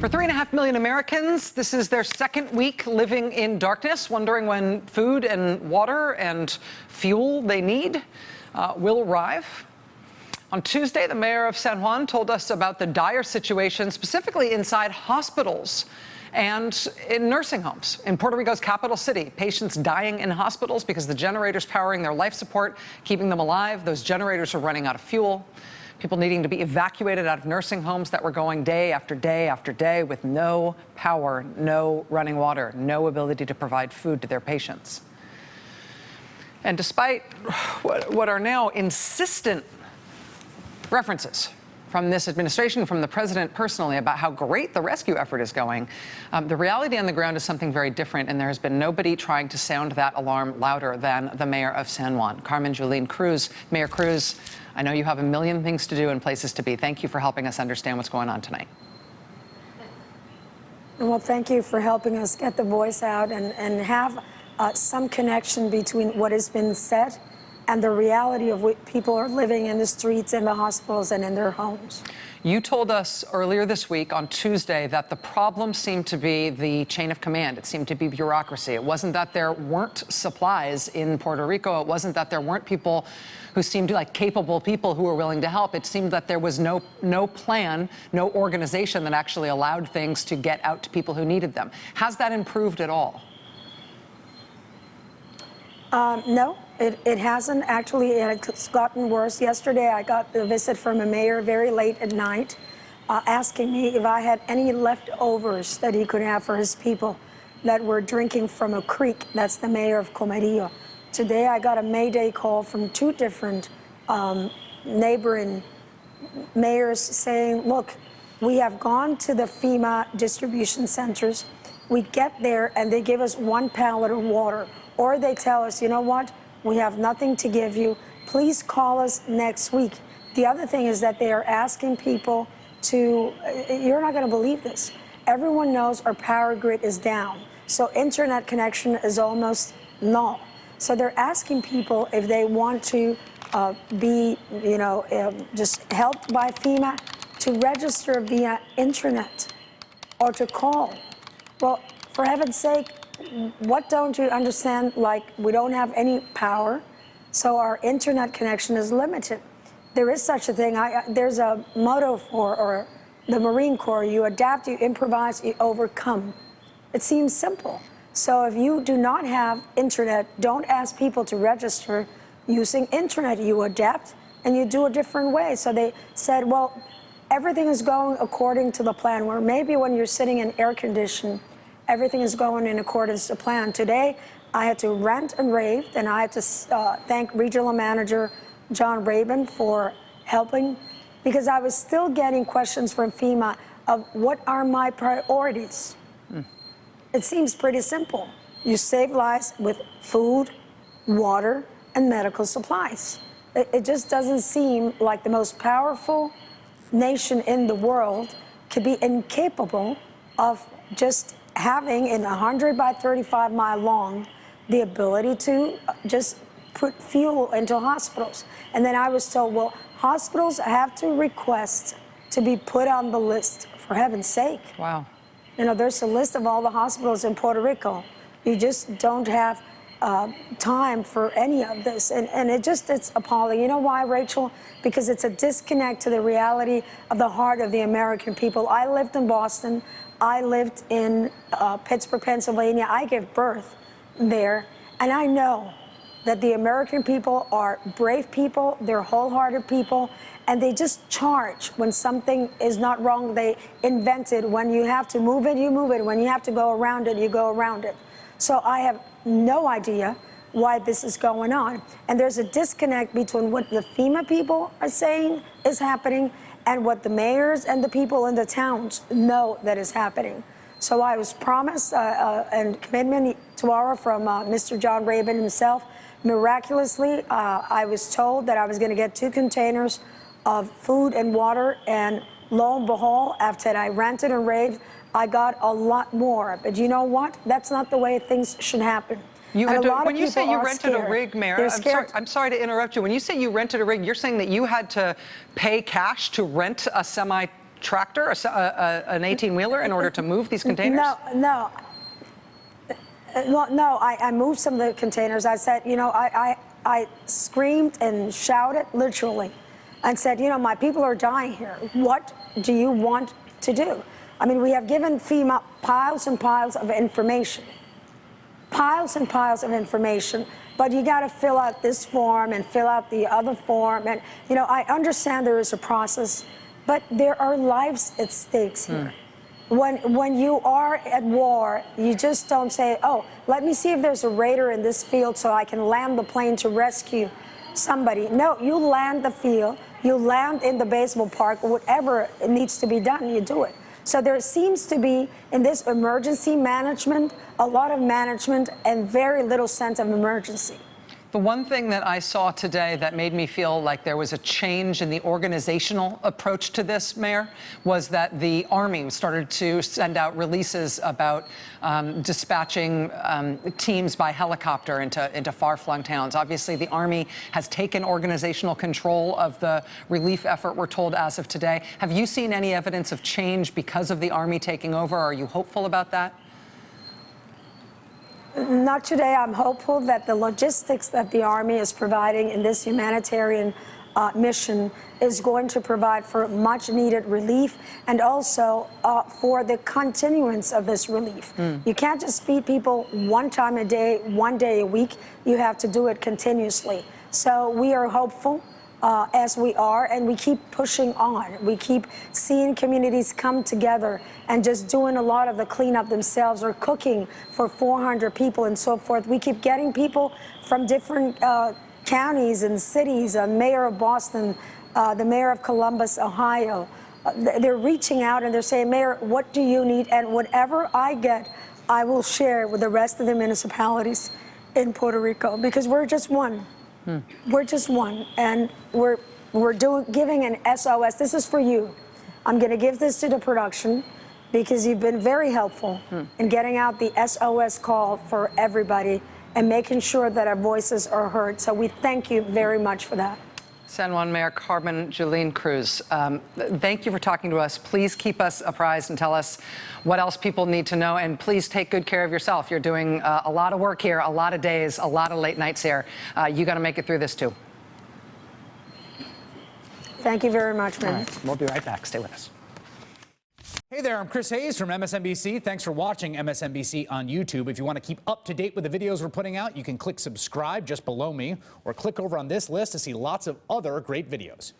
For 3.5 million Americans, this is their second week living in darkness, wondering when food and water and fuel they need will arrive. On Tuesday, the mayor of San Juan told us about the dire situation, specifically inside hospitals and in nursing homes. In Puerto Rico's capital city, patients dying in hospitals because the generators powering their life support, keeping them alive, those generators are running out of fuel. People needing to be evacuated out of nursing homes that were going day after day after day with no power, no running water, no ability to provide food to their patients. And despite what are now insistent references from this administration, from the president personally, about how great the rescue effort is going, the reality on the ground is something very different, and there has been nobody trying to sound that alarm louder than the mayor of San Juan, Carmen Yulín Cruz. Mayor Cruz, I know you have a million things to do and places to be. Thank you for helping us understand what's going on tonight. Well, thank you for helping us get the voice out and have some connection between what has been said and the reality of what people are living in the streets, in the hospitals, and in their homes. You told us earlier this week on Tuesday that the problem seemed to be the chain of command. It seemed to be bureaucracy. It wasn't that there weren't supplies in Puerto Rico. It wasn't that there weren't people who seemed like capable people who were willing to help. It seemed that there was no plan, no organization that actually allowed things to get out to people who needed them. Has that improved at all? No, it hasn't. Actually, it's gotten worse. Yesterday, I got the visit from a mayor very late at night, asking me if I had any leftovers that he could have for his people that were drinking from a creek. That's the mayor of Comerío. Today, I got a Mayday call from two different neighboring mayors saying, look, we have gone to the FEMA distribution centers. We get there, and they give us one pallet of water. Or they tell us, you know what, we have nothing to give you. Please call us next week. The other thing is that they are asking people to, you're not going to believe this. Everyone knows our power grid is down. So internet connection is almost null. So they're asking people if they want to be, just helped by FEMA to register via internet or to call. Well, for heaven's sake, what don't you understand? Like, we don't have any power, so our internet connection is limited. There is such a thing. There's a motto for the Marine Corps: you adapt, you improvise, you overcome. It seems simple. So if you do not have internet, don't ask people to register using internet. You adapt and you do a different way. So they said, well, everything is going according to the plan, where maybe when you're sitting in air conditioning, everything is going in accordance to plan. Today, I had to rent and rave, and I had to thank Regional Manager John Rabin for helping, because I was still getting questions from FEMA of what are my priorities. It seems pretty simple. You save lives with food, water, and medical supplies. It just doesn't seem like the most powerful nation in the world could be incapable of just having, in 100 by 35 mile long, the ability to just put fuel into hospitals. And then I was told, well, hospitals have to request to be put on the list, for heaven's sake. Wow. You know, there's a list of all the hospitals in Puerto Rico. You just don't have time for any of this. And it's appalling. You know why, Rachel? Because it's a disconnect to the reality of the heart of the American people. I lived in Boston. I lived in Pittsburgh, Pennsylvania. I gave birth there. And I know that the American people are brave people. They're wholehearted people. And they just charge when something is not wrong. They invent it. When you have to move it, you move it. When you have to go around it, you go around it. So I have no idea why this is going on. And there's a disconnect between what the FEMA people are saying is happening and what the mayors and the people in the towns know that is happening. So I was promised a commitment tomorrow from Mr. John Rabin himself. Miraculously, I was told that I was going to get 2 containers of food and water, and lo and behold, after I ranted and raved, I got a lot more. But you know what? That's not the way things should happen. You had to, when you say you rented a rig, Mayor, I'm sorry to interrupt you. When you say you rented a rig, you're saying that you had to pay cash to rent a semi tractor, an 18-wheeler, in order to move these containers? No. No, I moved some of the containers. I said, you know, I screamed and shouted, literally, and said, you know, my people are dying here. What do you want to do? I mean, we have given FEMA piles and piles of information. Piles and piles of information, but you got to fill out this form and fill out the other form. And, you know, I understand there is a process, but there are lives at stakes here. When you are at war, you just don't say, oh, let me see if there's a raider in this field so I can land the plane to rescue somebody. No, you land the field, you land in the baseball park, whatever needs to be done, you do it. So there seems to be, in this emergency management, a lot of management and very little sense of emergency. The one thing that I saw today that made me feel like there was a change in the organizational approach to this, Mayor, was that the Army started to send out releases about dispatching teams by helicopter into far-flung towns. Obviously, the Army has taken organizational control of the relief effort, we're told, as of today. Have you seen any evidence of change because of the Army taking over? Are you hopeful about that? Not today. I'm hopeful that the logistics that the Army is providing in this humanitarian mission is going to provide for much needed relief and also for the continuance of this relief. You can't just feed people one time a day, 1 day a week. You have to do it continuously. So we are hopeful. As we are, and we keep pushing on. We keep seeing communities come together and just doing a lot of the cleanup themselves or cooking for 400 people and so forth. We keep getting people from different counties and cities, mayor of Boston, the mayor of Columbus, Ohio. They're reaching out and they're saying, Mayor, what do you need? And whatever I get, I will share with the rest of the municipalities in Puerto Rico, because we're just one. We're just one, and we're giving an SOS. This is for you. I'm going to give this to the production because you've been very helpful in getting out the SOS call for everybody and making sure that our voices are heard. So we thank you very much for that. San Juan Mayor Carmen Yulín Cruz, thank you for talking to us. Please keep us apprised and tell us what else people need to know. And please take good care of yourself. You're doing a lot of work here, a lot of days, a lot of late nights here. You got to make it through this, too. Thank you very much, man. All right, we'll be right back. Stay with us. Hey there, I'm Chris Hayes from MSNBC. Thanks for watching MSNBC on YouTube. If you want to keep up to date with the videos we're putting out, you can click subscribe just below me or click over on this list to see lots of other great videos.